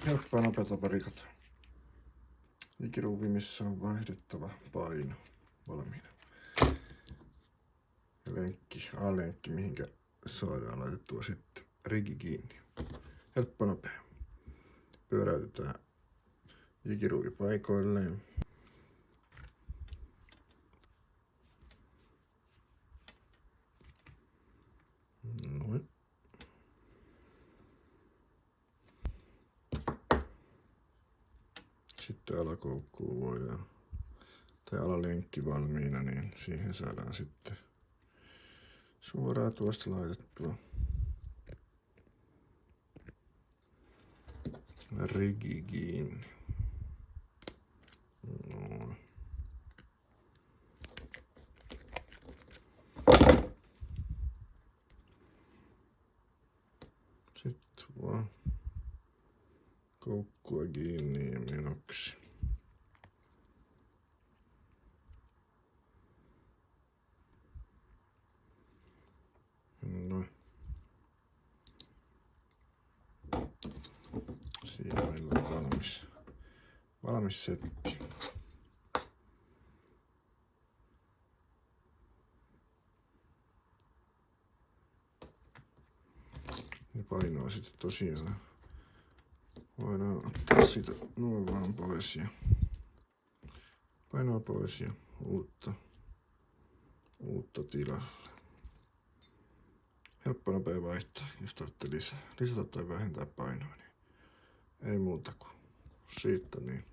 Helppoa nopeata parikata. Ikiruuvi, missä on vaihdettava paino valmiina. Ja lenkki, A-lenkki, mihinkä saadaan laitettua sitten rigi kiinni. Helppo nopea. Pyöräytetään ikiruuvi paikoilleen. Noin. Sitten alakoukkuun voidaan, tai alalenkki valmiina, niin siihen saadaan sitten suoraan tuosta laitettua rigi kiinni. Noin. Sitten vaan koukkua kiinni ja menoksi. Noin. Siinä meillä on valmis setti. Ja painoa sitten tosiaan voidaan ottaa siitä noin vaan pois ja painoa pois ja uutta tilalle. Helppo nopea vaihtaa, jos tarvitsee lisätä tai vähentää painoa, niin ei muuta kuin siitä niin.